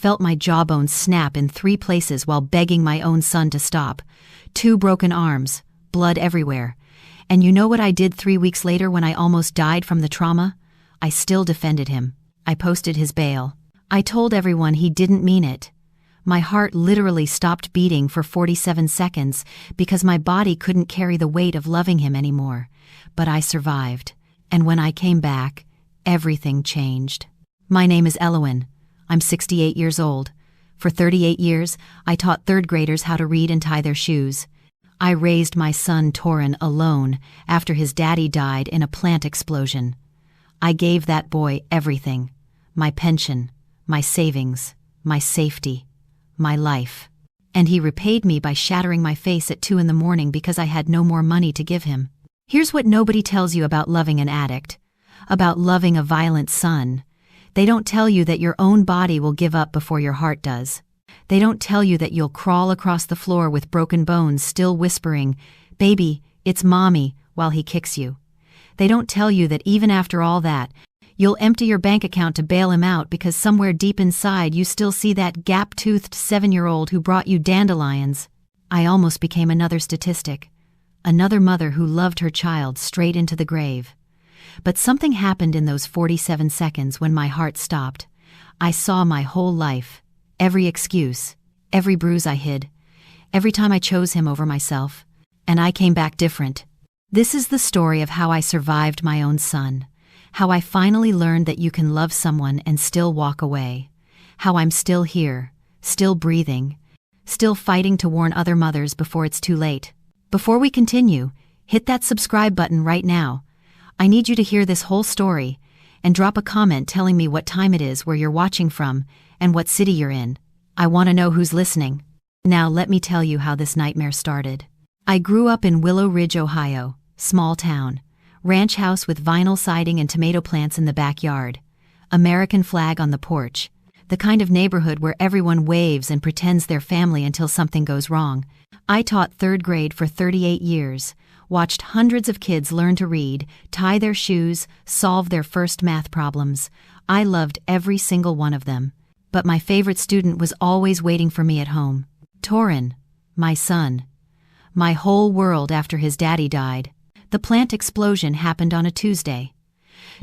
felt my jawbones snap in 3 places while begging my own son to stop. 2 broken arms, blood everywhere. And you know what I did 3 weeks later when I almost died from the trauma? I still defended him. I posted his bail. I told everyone he didn't mean it. My heart literally stopped beating for 47 seconds because my body couldn't carry the weight of loving him anymore. But I survived. And when I came back, everything changed. My name is Elowen. I'm 68 years old. For 38 years, I taught 3rd graders how to read and tie their shoes. I raised my son Torin alone after his daddy died in a plant explosion. I gave that boy everything. My pension, my savings, my safety, my life. And he repaid me by shattering my face at 2 a.m. because I had no more money to give him. Here's what nobody tells you about loving an addict, about loving a violent son. They don't tell you that your own body will give up before your heart does. They don't tell you that you'll crawl across the floor with broken bones still whispering, "Baby, it's mommy," while he kicks you. They don't tell you that even after all that, you'll empty your bank account to bail him out because somewhere deep inside you still see that gap-toothed 7-year-old who brought you dandelions. I almost became another statistic. Another mother who loved her child straight into the grave. But something happened in those 47 seconds when my heart stopped. I saw my whole life, every excuse, every bruise I hid, every time I chose him over myself, and I came back different. This is the story of how I survived my own son, how I finally learned that you can love someone and still walk away, how I'm still here, still breathing, still fighting to warn other mothers before it's too late. Before we continue, hit that subscribe button right now. I need you to hear this whole story, and drop a comment telling me what time it is where you're watching from, and what city you're in. I want to know who's listening. Now let me tell you how this nightmare started. I grew up in Willow Ridge, Ohio, small town, ranch house with vinyl siding and tomato plants in the backyard, American flag on the porch, the kind of neighborhood where everyone waves and pretends they're family until something goes wrong. I taught 3rd grade for 38 years, watched hundreds of kids learn to read, tie their shoes, solve their first math problems. I loved every single one of them. But my favorite student was always waiting for me at home. Torin, my son. My whole world after his daddy died. The plant explosion happened on a Tuesday.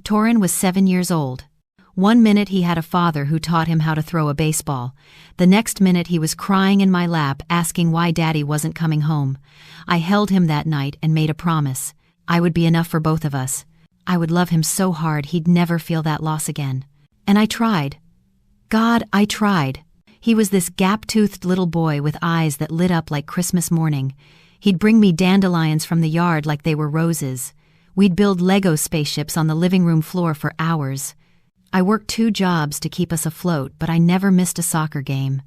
Torin was 7 years old. One minute he had a father who taught him how to throw a baseball. The next minute he was crying in my lap asking why daddy wasn't coming home. I held him that night and made a promise. I would be enough for both of us. I would love him so hard he'd never feel that loss again. And I tried. God, I tried. He was this gap-toothed little boy with eyes that lit up like Christmas morning. He'd bring me dandelions from the yard like they were roses. We'd build Lego spaceships on the living room floor for hours. I worked 2 jobs to keep us afloat, but I never missed a soccer game.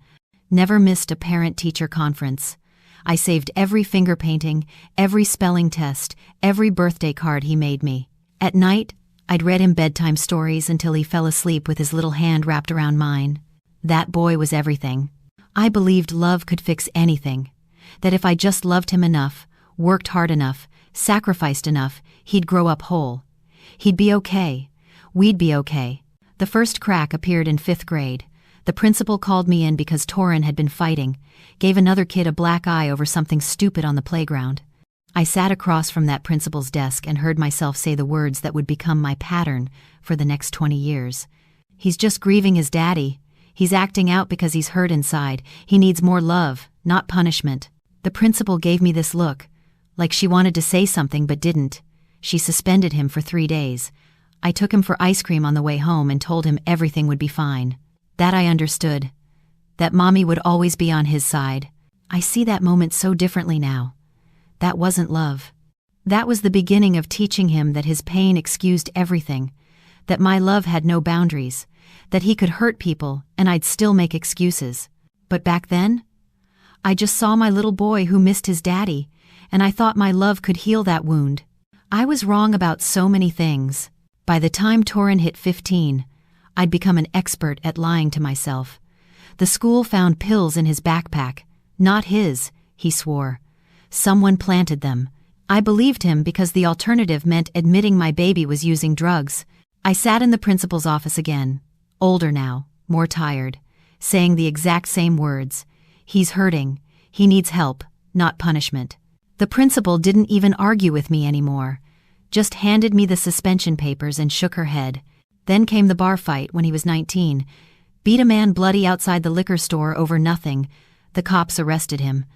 Never missed a parent-teacher conference. I saved every finger painting, every spelling test, every birthday card he made me. At night, I'd read him bedtime stories until he fell asleep with his little hand wrapped around mine. That boy was everything. I believed love could fix anything. That if I just loved him enough, worked hard enough, sacrificed enough, he'd grow up whole. He'd be okay. We'd be okay. The first crack appeared in 5th grade. The principal called me in because Torin had been fighting, gave another kid a black eye over something stupid on the playground. I sat across from that principal's desk and heard myself say the words that would become my pattern for the next 20 years. He's just grieving his daddy. He's acting out because he's hurt inside. He needs more love, not punishment. The principal gave me this look, like she wanted to say something but didn't. She suspended him for 3 days. I took him for ice cream on the way home and told him everything would be fine. That I understood. That mommy would always be on his side. I see that moment so differently now. That wasn't love. That was the beginning of teaching him that his pain excused everything, that my love had no boundaries, that he could hurt people and I'd still make excuses. But back then, I just saw my little boy who missed his daddy, and I thought my love could heal that wound. I was wrong about so many things. By the time Torin hit 15, I'd become an expert at lying to myself. The school found pills in his backpack. Not his, he swore. Someone planted them. I believed him because the alternative meant admitting my baby was using drugs. I sat in the principal's office again, older now, more tired, saying the exact same words. He's hurting. He needs help, not punishment. The principal didn't even argue with me anymore, just handed me the suspension papers and shook her head. Then came the bar fight when he was 19. Beat a man bloody outside the liquor store over nothing. The cops arrested him.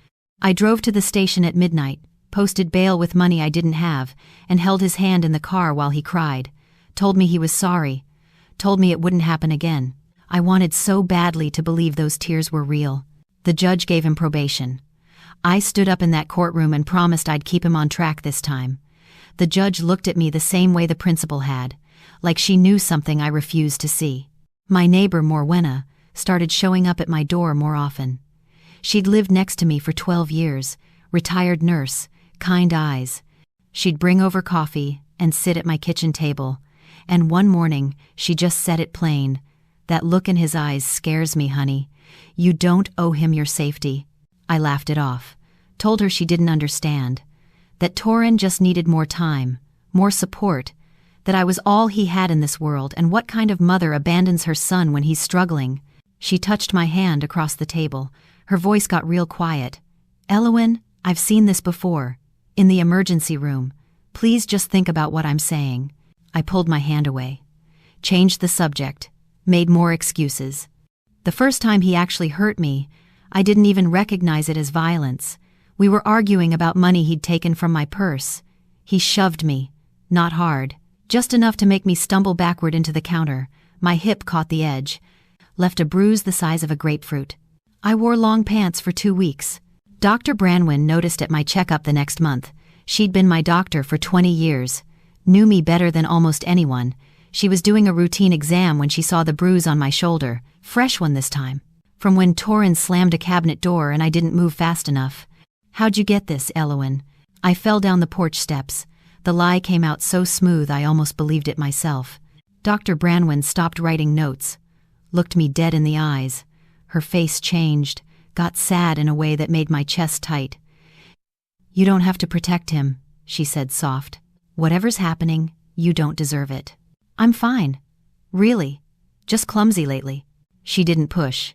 I drove to the station at midnight, posted bail with money I didn't have, and held his hand in the car while he cried. Told me he was sorry. Told me it wouldn't happen again. I wanted so badly to believe those tears were real. The judge gave him probation. I stood up in that courtroom and promised I'd keep him on track this time. The judge looked at me the same way the principal had, like she knew something I refused to see. My neighbor, Morwenna, started showing up at my door more often. She'd lived next to me for 12 years, retired nurse, kind eyes. She'd bring over coffee and sit at my kitchen table, and one morning she just said it plain. That look in his eyes scares me, honey. You don't owe him your safety. I laughed it off, told her she didn't understand, that Torin just needed more time, more support, that I was all he had in this world, and what kind of mother abandons her son when he's struggling. She touched my hand across the table. Her voice got real quiet. Elowen, I've seen this before. In the emergency room. Please just think about what I'm saying. I pulled my hand away. Changed the subject. Made more excuses. The first time he actually hurt me, I didn't even recognize it as violence. We were arguing about money he'd taken from my purse. He shoved me. Not hard. Just enough to make me stumble backward into the counter. My hip caught the edge. Left a bruise the size of a grapefruit. I wore long pants for 2 weeks. Dr. Branwyn noticed at my checkup the next month. She'd been my doctor for 20 years. Knew me better than almost anyone. She was doing a routine exam when she saw the bruise on my shoulder. Fresh one this time. From when Torin slammed a cabinet door and I didn't move fast enough. How'd you get this, Elowen? I fell down the porch steps. The lie came out so smooth I almost believed it myself. Dr. Branwyn stopped writing notes. Looked me dead in the eyes. Her face changed. Got sad in a way that made my chest tight. You don't have to protect him, she said soft. Whatever's happening, you don't deserve it. I'm fine. Really. Just clumsy lately. She didn't push.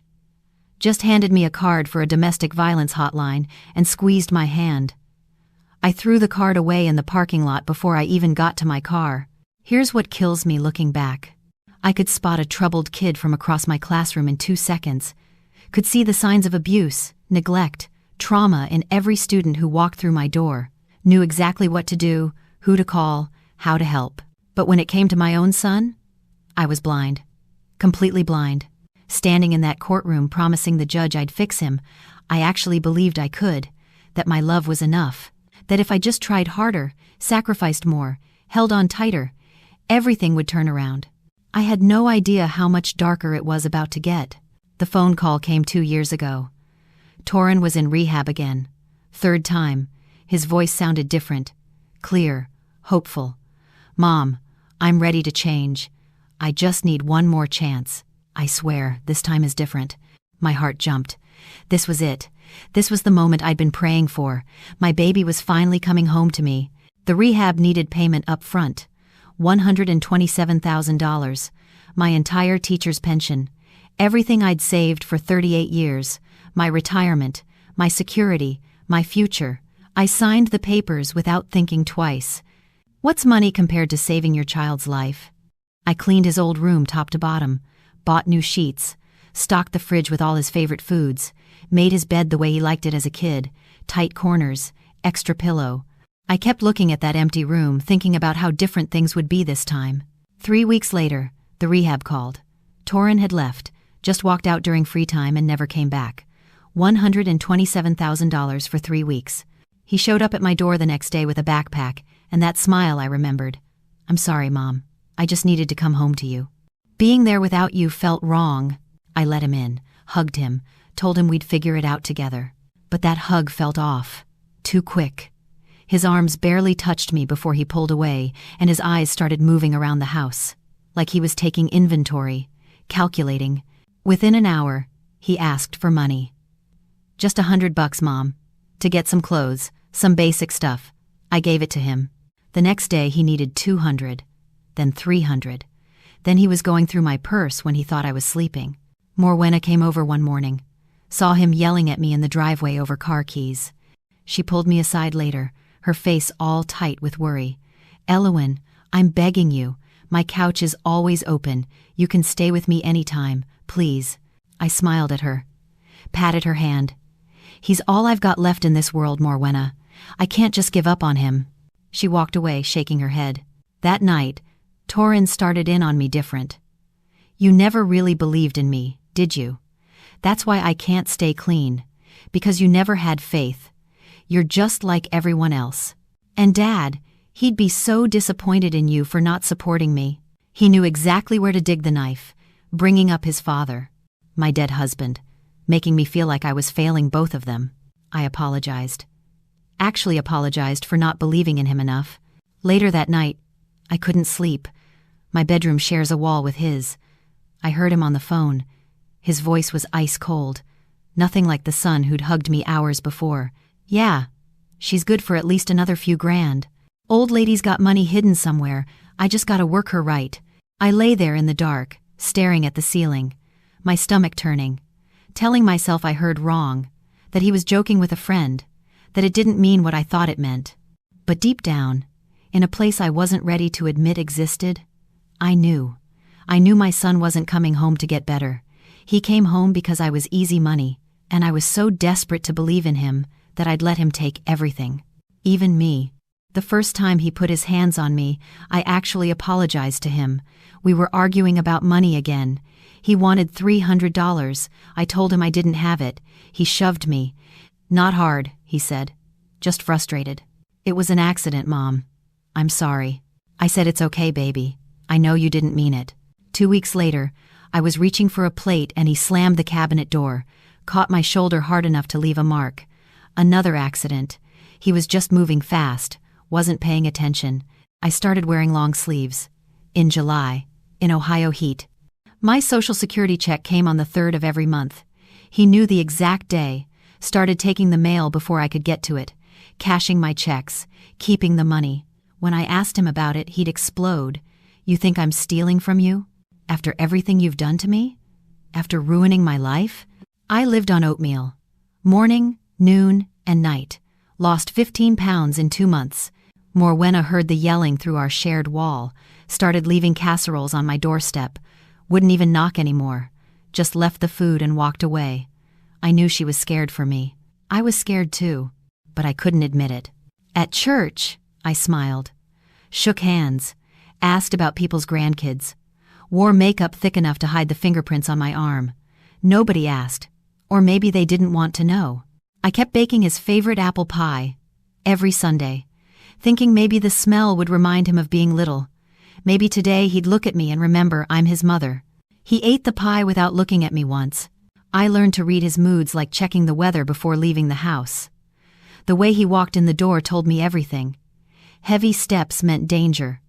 Just handed me a card for a domestic violence hotline and squeezed my hand. I threw the card away in the parking lot before I even got to my car. Here's what kills me looking back. I could spot a troubled kid from across my classroom in 2 seconds. Could see the signs of abuse, neglect, trauma in every student who walked through my door. Knew exactly what to do, who to call, how to help. But when it came to my own son, I was blind. Completely blind. Standing in that courtroom promising the judge I'd fix him, I actually believed I could, that my love was enough, that if I just tried harder, sacrificed more, held on tighter, everything would turn around. I had no idea how much darker it was about to get. The phone call came 2 years ago. Torin was in rehab again. 3rd time. His voice sounded different. Clear. Hopeful. Mom, I'm ready to change. I just need one more chance. I swear, this time is different. My heart jumped. This was it. This was the moment I'd been praying for. My baby was finally coming home to me. The rehab needed payment up front. $127,000. My entire teacher's pension. Everything I'd saved for 38 years. My retirement. My security. My future. I signed the papers without thinking twice. What's money compared to saving your child's life? I cleaned his old room top to bottom. Bought new sheets, stocked the fridge with all his favorite foods, made his bed the way he liked it as a kid, tight corners, extra pillow. I kept looking at that empty room, thinking about how different things would be this time. 3 weeks later, the rehab called. Torin had left, just walked out during free time and never came back. $127,000 for 3 weeks. He showed up at my door the next day with a backpack, and that smile I remembered. I'm sorry, Mom. I just needed to come home to you. Being there without you felt wrong. I let him in, hugged him, told him we'd figure it out together. But that hug felt off. Too quick. His arms barely touched me before he pulled away, and his eyes started moving around the house. Like he was taking inventory, calculating. Within an hour, he asked for money. Just $100, Mom. To get some clothes, some basic stuff. I gave it to him. The next day he needed $200, then $300. Then he was going through my purse when he thought I was sleeping. Morwenna came over one morning, saw him yelling at me in the driveway over car keys. She pulled me aside later, her face all tight with worry. "Elowen, I'm begging you. My couch is always open. You can stay with me anytime, please." I smiled at her, patted her hand. "He's all I've got left in this world, Morwenna. I can't just give up on him." She walked away, shaking her head. That night, Torin started in on me different. "You never really believed in me, did you? That's why I can't stay clean. Because you never had faith. You're just like everyone else. And Dad, he'd be so disappointed in you for not supporting me. He knew exactly where to dig the knife, bringing up his father, my dead husband, making me feel like I was failing both of them." I apologized. Actually apologized for not believing in him enough. Later that night, I couldn't sleep. My bedroom shares a wall with his. I heard him on the phone. His voice was ice cold, nothing like the son who'd hugged me hours before. "Yeah, she's good for at least another few grand. Old lady's got money hidden somewhere. I just gotta work her right." I lay there in the dark, staring at the ceiling, my stomach turning, telling myself I heard wrong, that he was joking with a friend, that it didn't mean what I thought it meant. But deep down, in a place I wasn't ready to admit existed, I knew. I knew my son wasn't coming home to get better. He came home because I was easy money, and I was so desperate to believe in him that I'd let him take everything. Even me. The first time he put his hands on me, I actually apologized to him. We were arguing about money again. He wanted $300. I told him I didn't have it. He shoved me. "Not hard," he said. "Just frustrated." "It was an accident, Mom. I'm sorry." I said, "It's okay, baby. I know you didn't mean it." 2 weeks later, I was reaching for a plate and he slammed the cabinet door, caught my shoulder hard enough to leave a mark. Another accident. He was just moving fast, wasn't paying attention. I started wearing long sleeves. In July, in Ohio heat. My Social Security check came on the 3rd of every month. He knew the exact day, started taking the mail before I could get to it, cashing my checks, keeping the money. When I asked him about it, he'd explode. "You think I'm stealing from you? After everything you've done to me? After ruining my life?" I lived on oatmeal. Morning, noon, and night. Lost 15 pounds in 2 months. Morwenna heard the yelling through our shared wall, started leaving casseroles on my doorstep, wouldn't even knock anymore, just left the food and walked away. I knew she was scared for me. I was scared too, but I couldn't admit it. At church, I smiled, shook hands, asked about people's grandkids, wore makeup thick enough to hide the fingerprints on my arm. Nobody asked, or maybe they didn't want to know. I kept baking his favorite apple pie, every Sunday, thinking maybe the smell would remind him of being little. Maybe today he'd look at me and remember I'm his mother. He ate the pie without looking at me once. I learned to read his moods like checking the weather before leaving the house. The way he walked in the door told me everything. Heavy steps meant danger.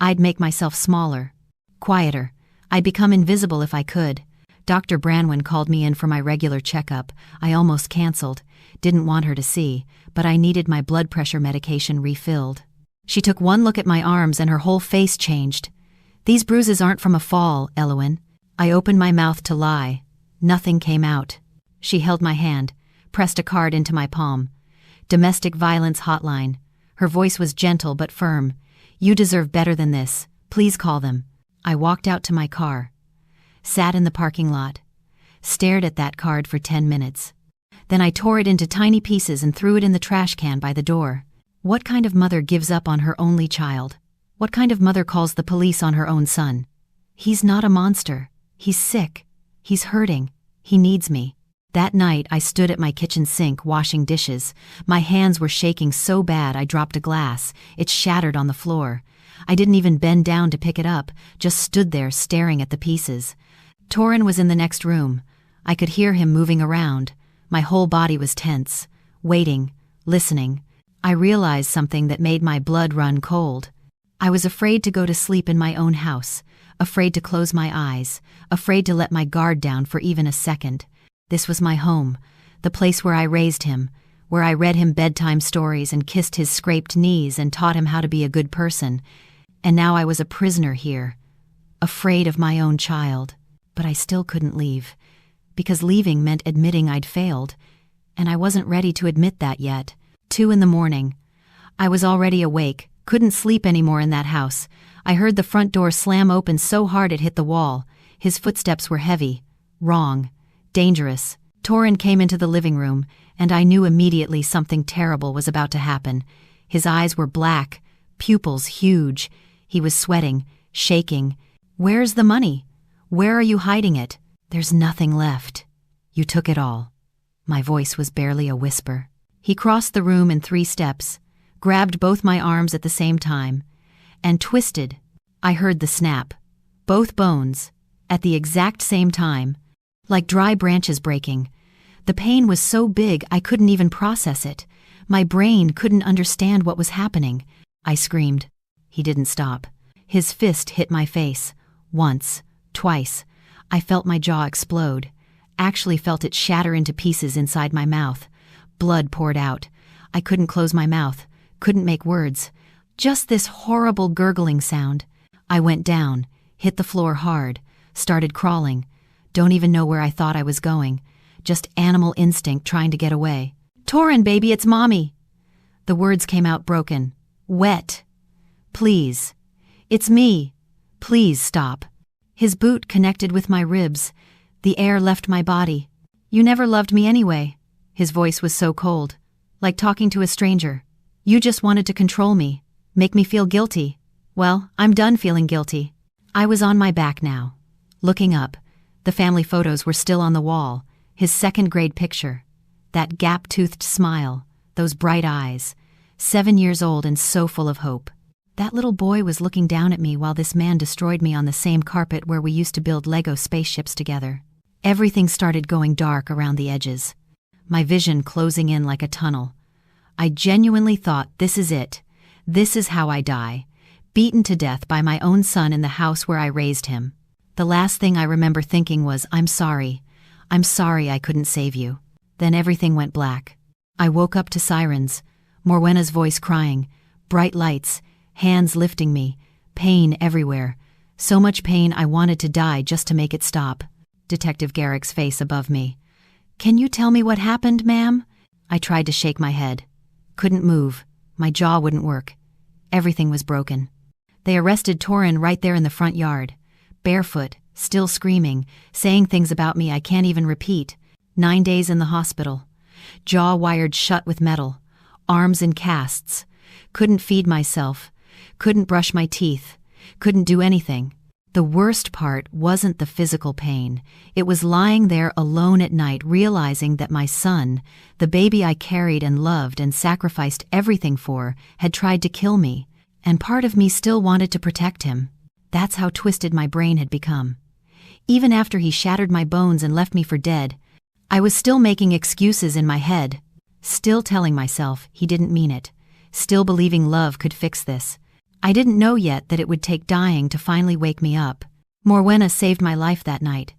I'd make myself smaller, quieter. I'd become invisible if I could. Dr. Branwen called me in for my regular checkup. I almost canceled. Didn't want her to see, but I needed my blood pressure medication refilled. She took one look at my arms and her whole face changed. "These bruises aren't from a fall, Elowen." I opened my mouth to lie. Nothing came out. She held my hand, pressed a card into my palm. Domestic Violence Hotline. Her voice was gentle but firm. "You deserve better than this. Please call them." I walked out to my car, sat in the parking lot, stared at that card for 10 minutes. Then I tore it into tiny pieces and threw it in the trash can by the door. What kind of mother gives up on her only child? What kind of mother calls the police on her own son? He's not a monster. He's sick. He's hurting. He needs me. That night, I stood at my kitchen sink washing dishes. My hands were shaking so bad I dropped a glass. It shattered on the floor. I didn't even bend down to pick it up, just stood there staring at the pieces. Torin was in the next room. I could hear him moving around. My whole body was tense, waiting, listening. I realized something that made my blood run cold. I was afraid to go to sleep in my own house, afraid to close my eyes, afraid to let my guard down for even a second. This was my home, the place where I raised him, where I read him bedtime stories and kissed his scraped knees and taught him how to be a good person. And now I was a prisoner here, afraid of my own child. but I still couldn't leave. Because leaving meant admitting I'd failed, and I wasn't ready to admit that yet. 2 in the morning. I was already awake, couldn't sleep anymore in that house. I heard the front door slam open so hard it hit the wall. His footsteps were heavy. Wrong. Dangerous. Torin came into the living room, and I knew immediately something terrible was about to happen. His eyes were black, pupils huge. He was sweating, shaking. "Where's the money? Where are you hiding it?" "There's nothing left. You took it all." My voice was barely a whisper. He crossed the room in 3 steps, grabbed both my arms at the same time, and twisted. I heard the snap. Both bones, at the exact same time, like dry branches breaking. The pain was so big I couldn't even process it. My brain couldn't understand what was happening. I screamed. He didn't stop. His fist hit my face. Once, twice. I felt my jaw explode. Actually felt it shatter into pieces inside my mouth. Blood poured out. I couldn't close my mouth, couldn't make words. Just this horrible gurgling sound. I went down, hit the floor hard, started crawling. Don't even know where I thought I was going. Just animal instinct trying to get away. "Torin, baby, it's Mommy." The words came out broken. Wet. "Please. It's me. Please stop." His boot connected with my ribs. The air left my body. "You never loved me anyway." His voice was so cold, like talking to a stranger. "You just wanted to control me, make me feel guilty. Well, I'm done feeling guilty." I was on my back now. Looking up, the family photos were still on the wall. His 2nd grade picture. That gap-toothed smile, those bright eyes. 7 years old and so full of hope. That little boy was looking down at me while this man destroyed me on the same carpet where we used to build Lego spaceships together. Everything started going dark around the edges. My vision closing in like a tunnel. I genuinely thought, this is it. This is how I die. Beaten to death by my own son in the house where I raised him. The last thing I remember thinking was, I'm sorry. I'm sorry I couldn't save you. Then everything went black. I woke up to sirens, Morwenna's voice crying, bright lights, hands lifting me, pain everywhere. So much pain I wanted to die just to make it stop. Detective Garrick's face above me. "Can you tell me what happened, ma'am?" I tried to shake my head. Couldn't move. My jaw wouldn't work. Everything was broken. They arrested Torin right there in the front yard. Barefoot, still screaming, saying things about me I can't even repeat. 9 days in the hospital. Jaw wired shut with metal. Arms in casts. Couldn't feed myself. Couldn't brush my teeth. Couldn't do anything. The worst part wasn't the physical pain. It was lying there alone at night realizing that my son, the baby I carried and loved and sacrificed everything for, had tried to kill me, and part of me still wanted to protect him. That's how twisted my brain had become. Even after he shattered my bones and left me for dead, I was still making excuses in my head, still telling myself he didn't mean it, still believing love could fix this. I didn't know yet that it would take dying to finally wake me up. Morwenna saved my life that night.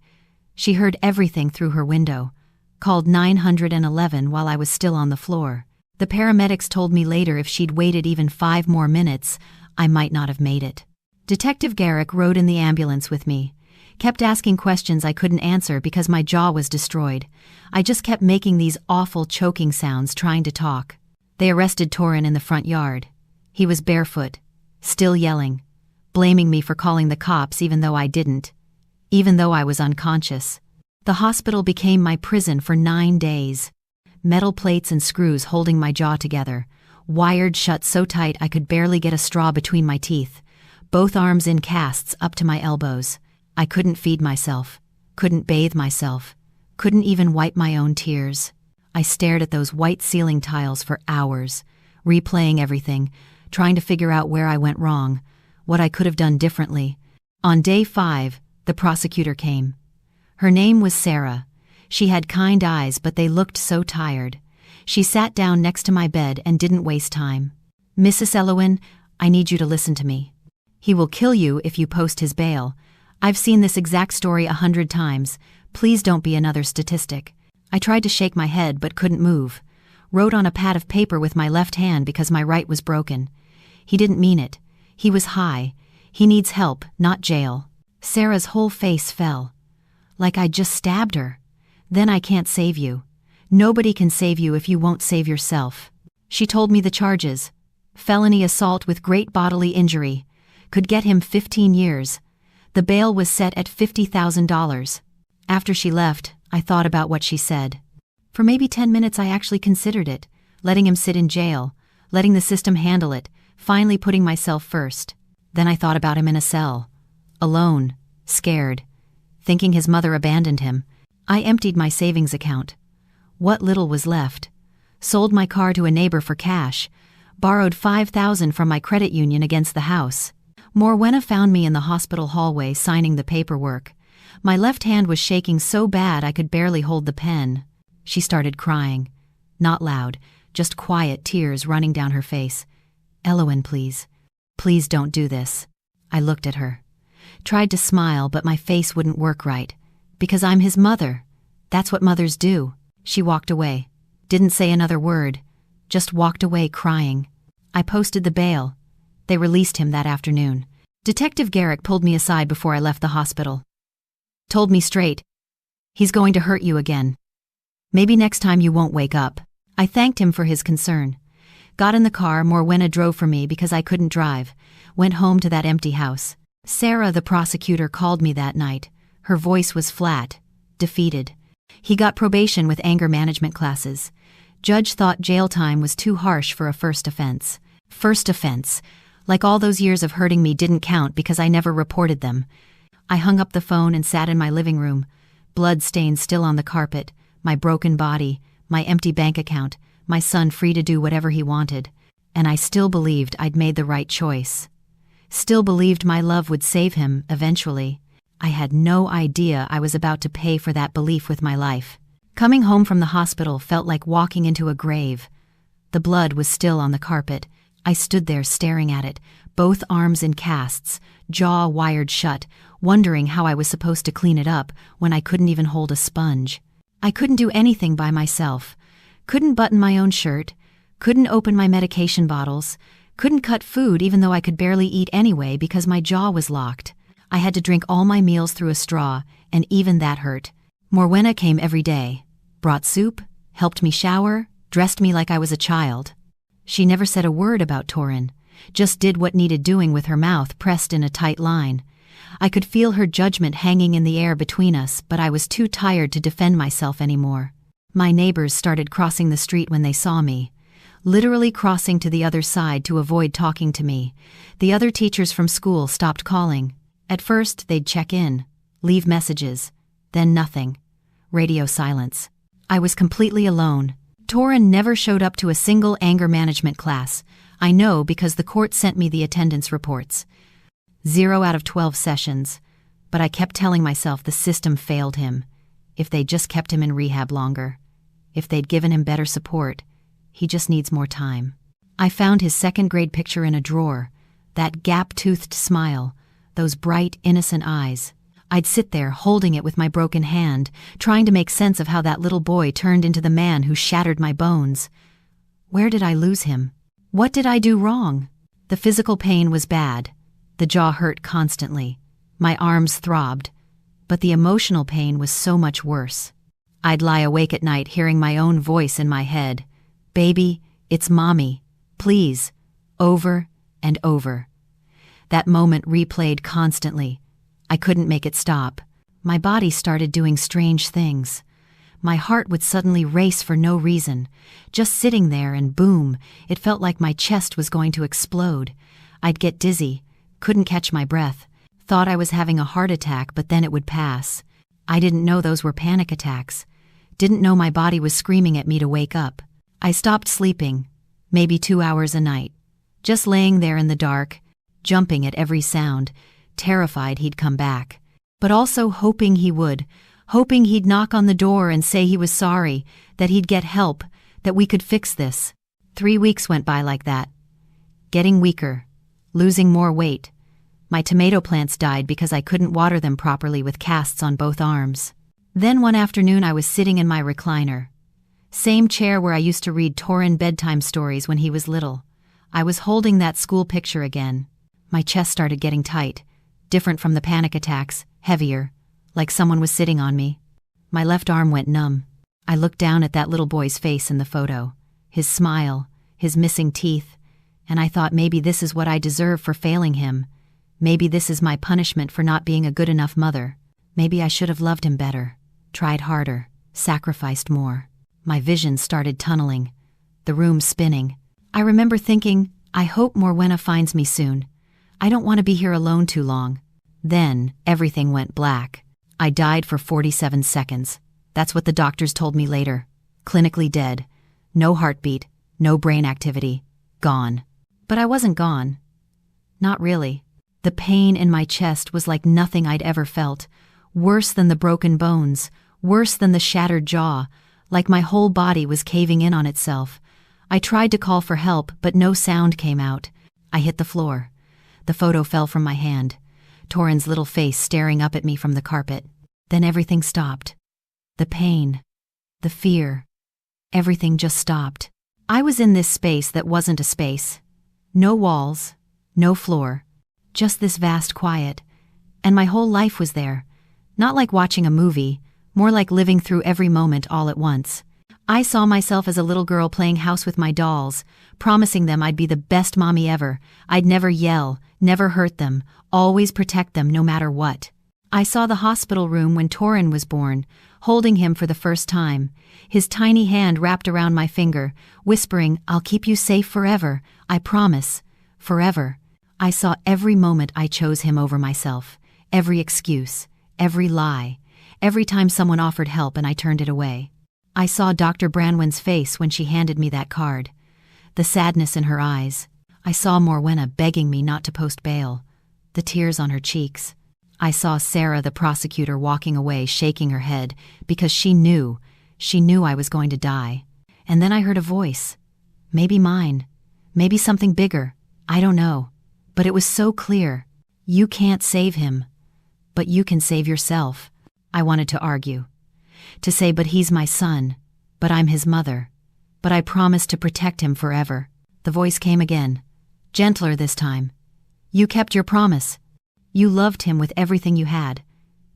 She heard everything through her window, called 911 while I was still on the floor. The paramedics told me later if she'd waited even 5 more minutes, I might not have made it. Detective Garrick rode in the ambulance with me, kept asking questions I couldn't answer because my jaw was destroyed. I just kept making these awful choking sounds trying to talk. They arrested Torin in the front yard. He was barefoot, still yelling, blaming me for calling the cops even though I didn't, even though I was unconscious. The hospital became my prison for 9 days. Metal plates and screws holding my jaw together, wired shut so tight I could barely get a straw between my teeth, both arms in casts up to my elbows. I couldn't feed myself, couldn't bathe myself, couldn't even wipe my own tears. I stared at those white ceiling tiles for hours, replaying everything, trying to figure out where I went wrong, what I could have done differently. On day 5, the prosecutor came. Her name was Sarah. She had kind eyes, but they looked so tired. She sat down next to my bed and didn't waste time. "Mrs. Elowin, I need you to listen to me. He will kill you if you post his bail. I've seen this exact story 100 times. Please don't be another statistic." I tried to shake my head but couldn't move. Wrote on a pad of paper with my left hand because my right was broken. He didn't mean it. He was high. He needs help, not jail. Sarah's whole face fell. Like I'd just stabbed her. Then I can't save you. Nobody can save you if you won't save yourself. She told me the charges. Felony assault with great bodily injury. Could get him 15 years. The bail was set at $50,000. After she left, I thought about what she said. For maybe 10 minutes I actually considered it, letting him sit in jail, letting the system handle it, finally putting myself first. Then I thought about him in a cell. Alone, scared, thinking his mother abandoned him. I emptied my savings account. What little was left. Sold my car to a neighbor for cash. Borrowed $5,000 from my credit union against the house. Morwenna found me in the hospital hallway signing the paperwork. My left hand was shaking so bad I could barely hold the pen. She started crying. Not loud, just quiet tears running down her face. Elowen, please. Please don't do this. I looked at her. Tried to smile, but my face wouldn't work right. Because I'm his mother. That's what mothers do. She walked away. Didn't say another word. Just walked away crying. I posted the bail. They released him that afternoon. Detective Garrick pulled me aside before I left the hospital. Told me straight. He's going to hurt you again. Maybe next time you won't wake up. I thanked him for his concern. Got in the car, Morwenna drove for me because I couldn't drive. Went home to that empty house. Sarah, the prosecutor, called me that night. Her voice was flat, defeated. He got probation with anger management classes. Judge thought jail time was too harsh for a first offense. First offense. Like all those years of hurting me didn't count because I never reported them. I hung up the phone and sat in my living room. Blood stains still on the carpet, my broken body, my empty bank account, my son free to do whatever he wanted. And I still believed I'd made the right choice. Still believed my love would save him, eventually. I had no idea I was about to pay for that belief with my life. Coming home from the hospital felt like walking into a grave. The blood was still on the carpet. I stood there staring at it, both arms in casts, jaw wired shut, wondering how I was supposed to clean it up when I couldn't even hold a sponge. I couldn't do anything by myself. Couldn't button my own shirt. Couldn't open my medication bottles. Couldn't cut food even though I could barely eat anyway because my jaw was locked. I had to drink all my meals through a straw, and even that hurt. Morwenna came every day. Brought soup, helped me shower, dressed me like I was a child. She never said a word about Torin, just did what needed doing with her mouth pressed in a tight line. I could feel her judgment hanging in the air between us, but I was too tired to defend myself anymore. My neighbors started crossing the street when they saw me. Literally crossing to the other side to avoid talking to me. The other teachers from school stopped calling. At first, they'd check in, leave messages, then nothing. Radio silence. I was completely alone. Torin never showed up to a single anger management class. I know because the court sent me the attendance reports. 0 out of 12 sessions. But I kept telling myself the system failed him. If they'd just kept him in rehab longer. If they'd given him better support. He just needs more time. I found his second-grade picture in a drawer. That gap-toothed smile. Those bright, innocent eyes. I'd sit there holding it with my broken hand, trying to make sense of how that little boy turned into the man who shattered my bones. Where did I lose him? What did I do wrong? The physical pain was bad. The jaw hurt constantly. My arms throbbed. But the emotional pain was so much worse. I'd lie awake at night hearing my own voice in my head. Baby, it's Mommy. Please. Over and over. That moment replayed constantly. I couldn't make it stop. My body started doing strange things. My heart would suddenly race for no reason. Just sitting there and boom, it felt like my chest was going to explode. I'd get dizzy, couldn't catch my breath. Thought I was having a heart attack, but then it would pass. I didn't know those were panic attacks. Didn't know my body was screaming at me to wake up. I stopped sleeping, maybe 2 hours a night. Just laying there in the dark, jumping at every sound, terrified he'd come back. But also hoping he would, hoping he'd knock on the door and say he was sorry, that he'd get help, that we could fix this. 3 weeks went by like that. Getting weaker, losing more weight. My tomato plants died because I couldn't water them properly with casts on both arms. Then one afternoon I was sitting in my recliner. Same chair where I used to read Torin bedtime stories when he was little. I was holding that school picture again. My chest started getting tight, different from the panic attacks, heavier, like someone was sitting on me. My left arm went numb. I looked down at that little boy's face in the photo, his smile, his missing teeth, and I thought maybe this is what I deserve for failing him. Maybe this is my punishment for not being a good enough mother. Maybe I should have loved him better, tried harder, sacrificed more. My vision started tunneling, the room spinning. I remember thinking, I hope Morwenna finds me soon. I don't want to be here alone too long. Then, everything went black. I died for 47 seconds. That's what the doctors told me later. Clinically dead. No heartbeat, no brain activity. Gone. But I wasn't gone. Not really. The pain in my chest was like nothing I'd ever felt. Worse than the broken bones, worse than the shattered jaw, like my whole body was caving in on itself. I tried to call for help, but no sound came out. I hit the floor. The photo fell from my hand, Torin's little face staring up at me from the carpet. Then everything stopped. The pain, the fear, everything just stopped. I was in this space that wasn't a space. No walls, no floor, just this vast quiet. And my whole life was there. Not like watching a movie, more like living through every moment all at once. I saw myself as a little girl playing house with my dolls, promising them I'd be the best mommy ever. I'd never yell, never hurt them, always protect them no matter what. I saw the hospital room when Torin was born, holding him for the first time, his tiny hand wrapped around my finger, whispering, "I'll keep you safe forever, I promise, forever." I saw every moment I chose him over myself, every excuse, every lie, every time someone offered help and I turned it away. I saw Dr. Branwen's face when she handed me that card, the sadness in her eyes. I saw Morwenna begging me not to post bail, the tears on her cheeks. I saw Sarah, the prosecutor, walking away, shaking her head, because she knew I was going to die. And then I heard a voice. Maybe mine. Maybe something bigger. I don't know. But it was so clear. You can't save him. But you can save yourself. I wanted to argue. To say, but he's my son. But I'm his mother. But I promised to protect him forever. The voice came again. Gentler this time. You kept your promise. You loved him with everything you had.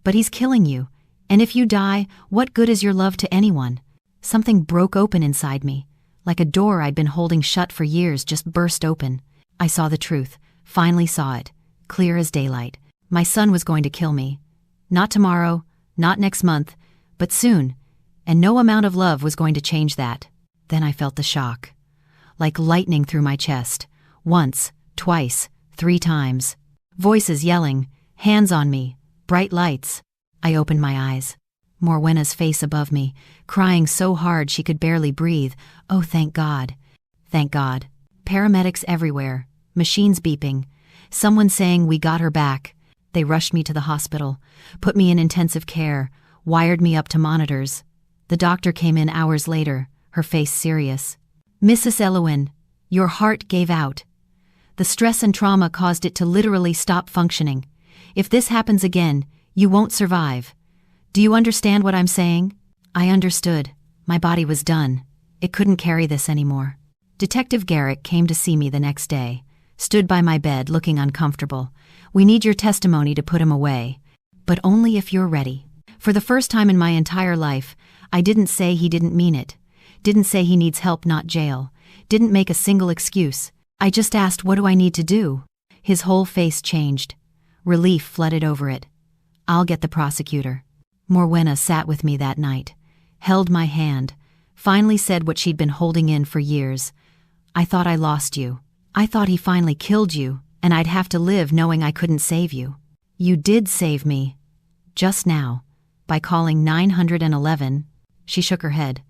But he's killing you. And if you die, what good is your love to anyone? Something broke open inside me. Like a door I'd been holding shut for years just burst open. I saw the truth. Finally saw it. Clear as daylight. My son was going to kill me. Not tomorrow, not next month, but soon. And no amount of love was going to change that. Then I felt the shock. Like lightning through my chest. Once, twice, 3 times. Voices yelling, hands on me, bright lights. I opened my eyes. Morwenna's face above me, crying so hard she could barely breathe. Oh, thank God. Thank God. Paramedics everywhere, machines beeping. Someone saying we got her back. They rushed me to the hospital, put me in intensive care, wired me up to monitors. The doctor came in hours later, her face serious. Mrs. Elowin, your heart gave out. The stress and trauma caused it to literally stop functioning. If this happens again, you won't survive. Do you understand what I'm saying? I understood. My body was done. It couldn't carry this anymore. Detective Garrick came to see me the next day, stood by my bed looking uncomfortable. We need your testimony to put him away. But only if you're ready. For the first time in my entire life, I didn't say he didn't mean it. Didn't say he needs help, not jail. Didn't make a single excuse. I just asked, what do I need to do? His whole face changed. Relief flooded over it. I'll get the prosecutor. Morwenna sat with me that night, held my hand, finally said what she'd been holding in for years. I thought I lost you. I thought he finally killed you, and I'd have to live knowing I couldn't save you. You did save me. Just now. By calling 911. She shook her head.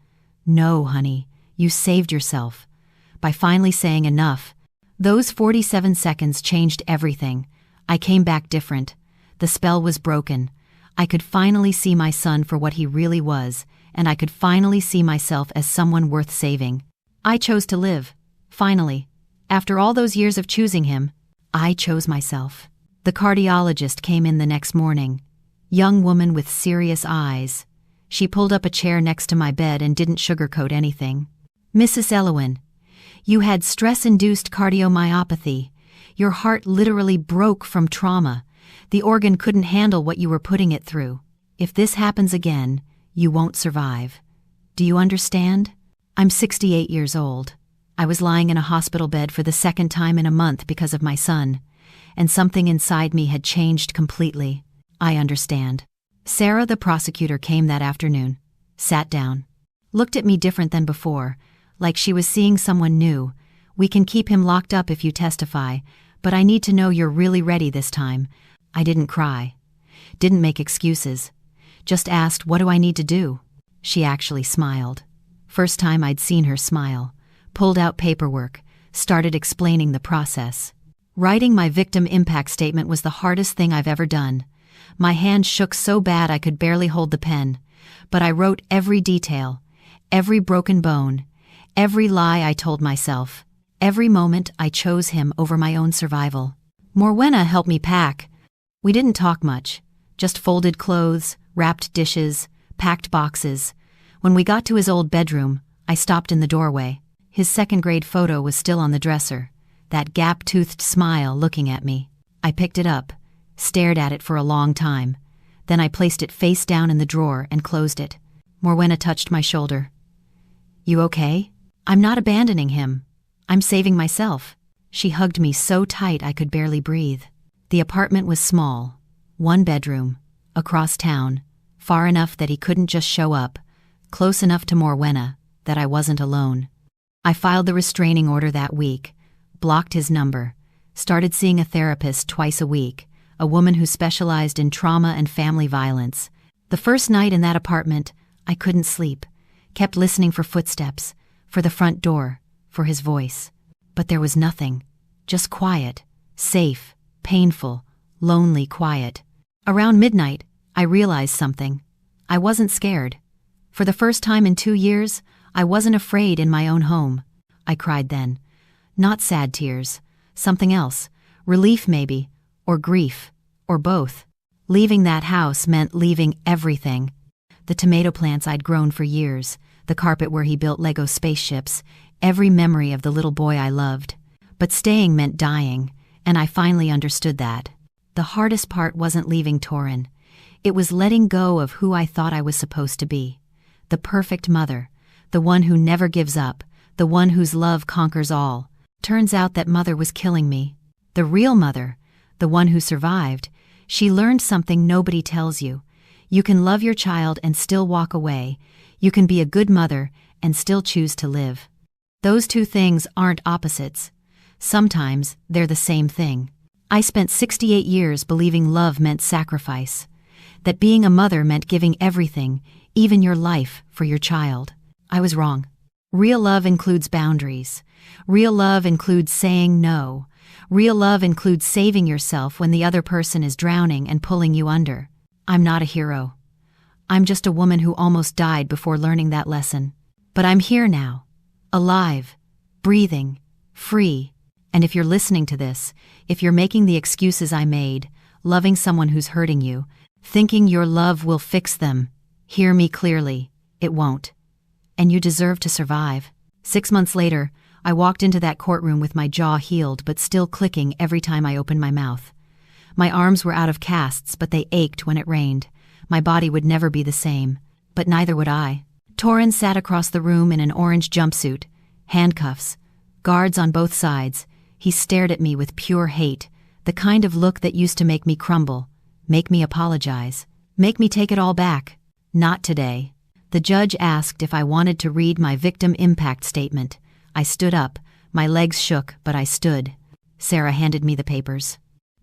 No, honey, you saved yourself. By finally saying enough. Those 47 seconds changed everything. I came back different. The spell was broken. I could finally see my son for what he really was, and I could finally see myself as someone worth saving. I chose to live. Finally. After all those years of choosing him, I chose myself. The cardiologist came in the next morning. Young woman with serious eyes. She pulled up a chair next to my bed and didn't sugarcoat anything. Mrs. Elowin, you had stress-induced cardiomyopathy. Your heart literally broke from trauma. The organ couldn't handle what you were putting it through. If this happens again, you won't survive. Do you understand? I'm 68 years old. I was lying in a hospital bed for the second time in a month because of my son, and something inside me had changed completely. I understand. Sarah, the prosecutor, came that afternoon, sat down, looked at me different than before, like she was seeing someone new. We can keep him locked up if you testify, but I need to know you're really ready this time. I didn't cry, didn't make excuses, just asked, what do I need to do? She actually smiled. First time I'd seen her smile. Pulled out paperwork, started explaining the process. Writing my victim impact statement was the hardest thing I've ever done. My hand shook so bad I could barely hold the pen, but I wrote every detail, every broken bone, every lie I told myself, every moment I chose him over my own survival. Morwenna helped me pack. We didn't talk much, just folded clothes, wrapped dishes, packed boxes. When we got to his old bedroom, I stopped in the doorway. His second-grade photo was still on the dresser, that gap-toothed smile looking at me. I picked it up, stared at it for a long time. Then I placed it face down in the drawer and closed it. Morwenna touched my shoulder. You okay? I'm not abandoning him. I'm saving myself. She hugged me so tight I could barely breathe. The apartment was small, one bedroom, across town, far enough that he couldn't just show up, close enough to Morwenna that I wasn't alone. I filed the restraining order that week, blocked his number, started seeing a therapist twice a week, a woman who specialized in trauma and family violence. The first night in that apartment, I couldn't sleep, kept listening for footsteps, for the front door, for his voice. But there was nothing, just quiet, safe, painful, lonely quiet. Around midnight, I realized something. I wasn't scared. For the first time in 2 years, I wasn't afraid in my own home. I cried then. Not sad tears. Something else. Relief maybe. Or grief. Or both. Leaving that house meant leaving everything. The tomato plants I'd grown for years, the carpet where he built Lego spaceships, every memory of the little boy I loved. But staying meant dying, and I finally understood that. The hardest part wasn't leaving Torin. It was letting go of who I thought I was supposed to be. The perfect mother. The one who never gives up, the one whose love conquers all. Turns out that mother was killing me. The real mother, the one who survived, she learned something nobody tells you. You can love your child and still walk away. You can be a good mother and still choose to live. Those two things aren't opposites. Sometimes they're the same thing. I spent 68 years believing love meant sacrifice, that being a mother meant giving everything, even your life, for your child. I was wrong. Real love includes boundaries. Real love includes saying no. Real love includes saving yourself when the other person is drowning and pulling you under. I'm not a hero. I'm just a woman who almost died before learning that lesson. But I'm here now, alive, breathing, free. And if you're listening to this, if you're making the excuses I made, loving someone who's hurting you, thinking your love will fix them, hear me clearly, it won't. And you deserve to survive. 6 months later, I walked into that courtroom with my jaw healed but still clicking every time I opened my mouth. My arms were out of casts, but they ached when it rained. My body would never be the same, but neither would I. Torin sat across the room in an orange jumpsuit, handcuffs, guards on both sides. He stared at me with pure hate, the kind of look that used to make me crumble, make me apologize, make me take it all back. Not today. The judge asked if I wanted to read my victim impact statement. I stood up. My legs shook, but I stood. Sarah handed me the papers.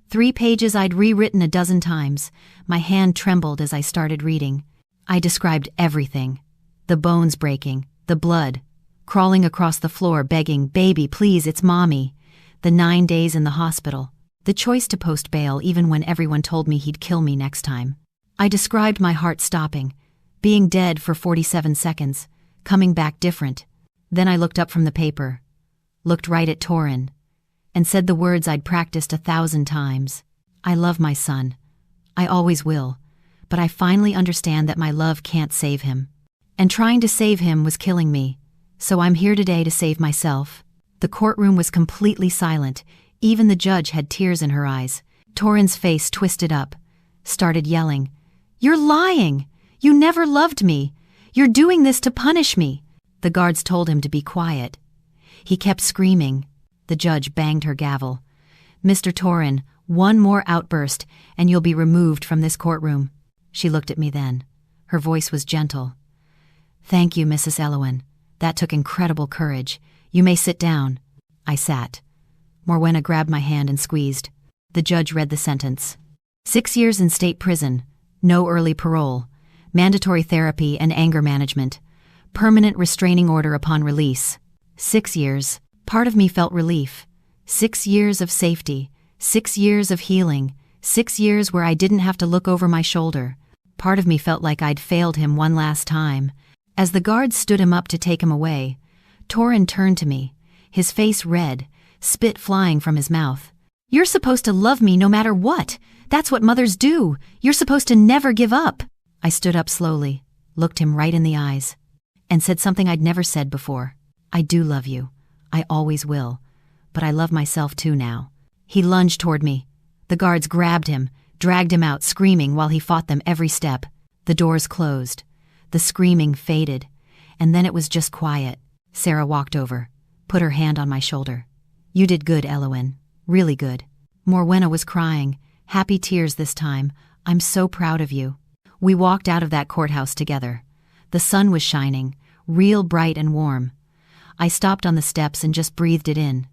3 pages I'd rewritten a dozen times. My hand trembled as I started reading. I described everything. The bones breaking, the blood, crawling across the floor begging, "Baby, please, it's mommy." The 9 days in the hospital. The choice to post bail even when everyone told me he'd kill me next time. I described my heart stopping, being dead for 47 seconds, coming back different. Then I looked up from the paper, looked right at Torin, and said the words I'd practiced 1,000 times. I love my son. I always will. But I finally understand that my love can't save him. And trying to save him was killing me. So I'm here today to save myself. The courtroom was completely silent. Even the judge had tears in her eyes. Torin's face twisted up, started yelling, "You're lying! You never loved me! You're doing this to punish me!" The guards told him to be quiet. He kept screaming. The judge banged her gavel. "Mr. Torin, one more outburst, and you'll be removed from this courtroom." She looked at me then. Her voice was gentle. "Thank you, Mrs. Elowen. That took incredible courage. You may sit down." I sat. Morwenna grabbed my hand and squeezed. The judge read the sentence. 6 years in state prison, no early parole, mandatory therapy and anger management, permanent restraining order upon release. 6 years. Part of me felt relief. 6 years of safety, 6 years of healing, 6 years where I didn't have to look over my shoulder. Part of me felt like I'd failed him one last time. As the guards stood him up to take him away, Torin turned to me, his face red, spit flying from his mouth. "You're supposed to love me no matter what. That's what mothers do. You're supposed to never give up." I stood up slowly, looked him right in the eyes, and said something I'd never said before. "I do love you. I always will. But I love myself too now." He lunged toward me. The guards grabbed him, dragged him out screaming while he fought them every step. The doors closed. The screaming faded, and then it was just quiet. Sarah walked over, put her hand on my shoulder. "You did good, Elowen. Really good." Morwenna was crying, happy tears this time. "I'm so proud of you." We walked out of that courthouse together. The sun was shining, real bright and warm. I stopped on the steps and just breathed it in.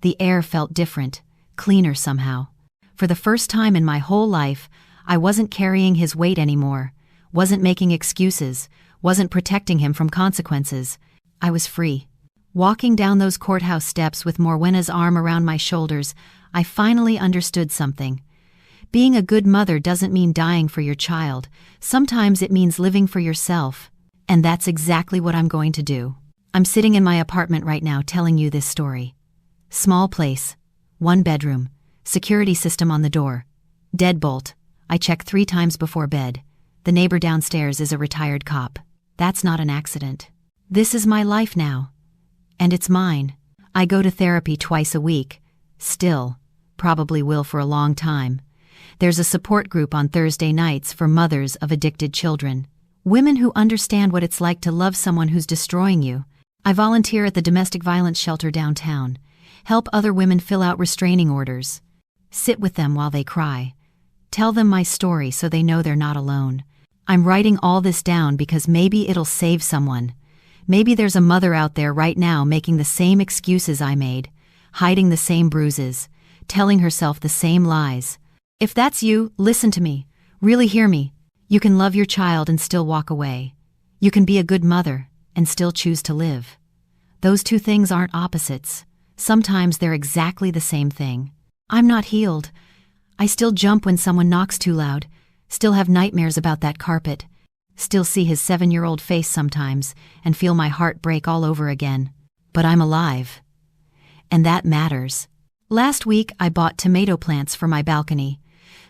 The air felt different, cleaner somehow. For the first time in my whole life, I wasn't carrying his weight anymore, wasn't making excuses, wasn't protecting him from consequences. I was free. Walking down those courthouse steps with Morwenna's arm around my shoulders, I finally understood something. Being a good mother doesn't mean dying for your child. Sometimes it means living for yourself. And that's exactly what I'm going to do. I'm sitting in my apartment right now telling you this story. Small place, 1 bedroom, security system on the door, deadbolt. I check 3 times before bed. The neighbor downstairs is a retired cop. That's not an accident. This is my life now. And it's mine. I go to therapy twice a week. Still. Probably will for a long time. There's a support group on Thursday nights for mothers of addicted children. Women who understand what it's like to love someone who's destroying you. I volunteer at the domestic violence shelter downtown. Help other women fill out restraining orders. Sit with them while they cry. Tell them my story so they know they're not alone. I'm writing all this down because maybe it'll save someone. Maybe there's a mother out there right now making the same excuses I made, hiding the same bruises, telling herself the same lies. If that's you, listen to me. Really hear me. You can love your child and still walk away. You can be a good mother and still choose to live. Those two things aren't opposites. Sometimes they're exactly the same thing. I'm not healed. I still jump when someone knocks too loud, still have nightmares about that carpet, still see his 7-year-old face sometimes and feel my heart break all over again. But I'm alive. And that matters. Last week I bought tomato plants for my balcony.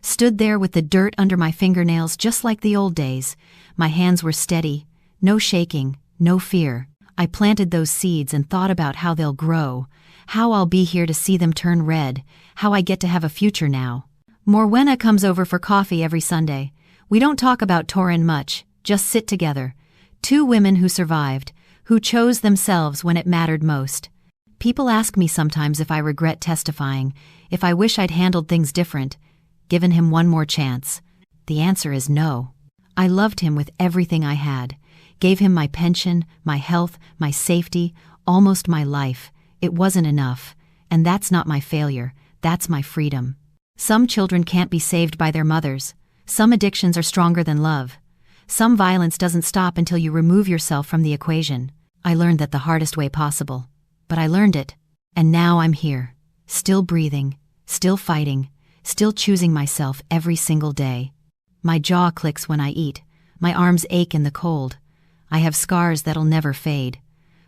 Stood there with the dirt under my fingernails just like the old days. My hands were steady, no shaking, no fear. I planted those seeds and thought about how they'll grow, how I'll be here to see them turn red, how I get to have a future now. Morwenna comes over for coffee every Sunday. We don't talk about Torin much, just sit together. 2 women who survived, who chose themselves when it mattered most. People ask me sometimes if I regret testifying, if I wish I'd handled things different, given him one more chance. The answer is no. I loved him with everything I had, gave him my pension, my health, my safety, almost my life. It wasn't enough, and that's not my failure, that's my freedom. Some children can't be saved by their mothers. Some addictions are stronger than love. Some violence doesn't stop until you remove yourself from the equation. I learned that the hardest way possible. But I learned it, and now I'm here, still breathing, still fighting, still choosing myself every single day. My jaw clicks when I eat, my arms ache in the cold. I have scars that'll never fade.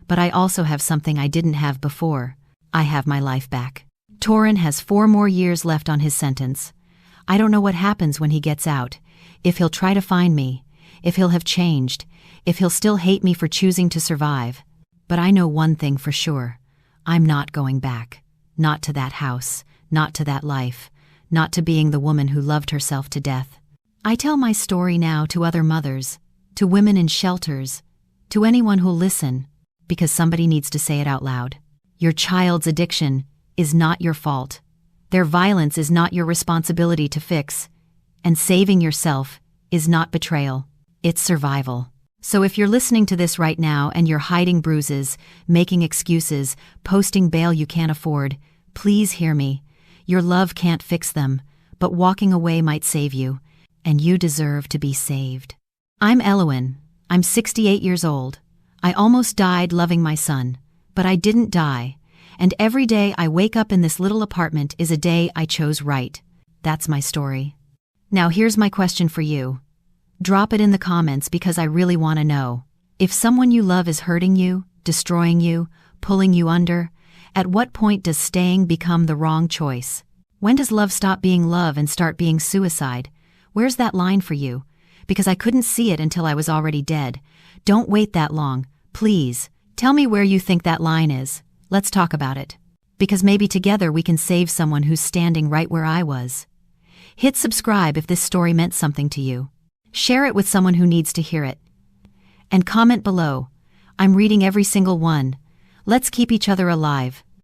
But I also have something I didn't have before. I have my life back. Torin has 4 more years left on his sentence. I don't know what happens when he gets out, if he'll try to find me, if he'll have changed, if he'll still hate me for choosing to survive. But I know one thing for sure. I'm not going back. Not to that house, not to that life, not to being the woman who loved herself to death. I tell my story now to other mothers, to women in shelters, to anyone who'll listen, because somebody needs to say it out loud. Your child's addiction is not your fault. Their violence is not your responsibility to fix. And saving yourself is not betrayal. It's survival. So if you're listening to this right now and you're hiding bruises, making excuses, posting bail you can't afford, please hear me. Your love can't fix them, but walking away might save you, and you deserve to be saved. I'm Elowen. I'm 68 years old. I almost died loving my son, but I didn't die, and every day I wake up in this little apartment is a day I chose right. That's my story. Now here's my question for you. Drop it in the comments because I really want to know. If someone you love is hurting you, destroying you, pulling you under, at what point does staying become the wrong choice? When does love stop being love and start being suicide? Where's that line for you? Because I couldn't see it until I was already dead. Don't wait that long. Please, tell me where you think that line is. Let's talk about it. Because maybe together we can save someone who's standing right where I was. Hit subscribe if this story meant something to you. Share it with someone who needs to hear it. And comment below. I'm reading every single one. Let's keep each other alive.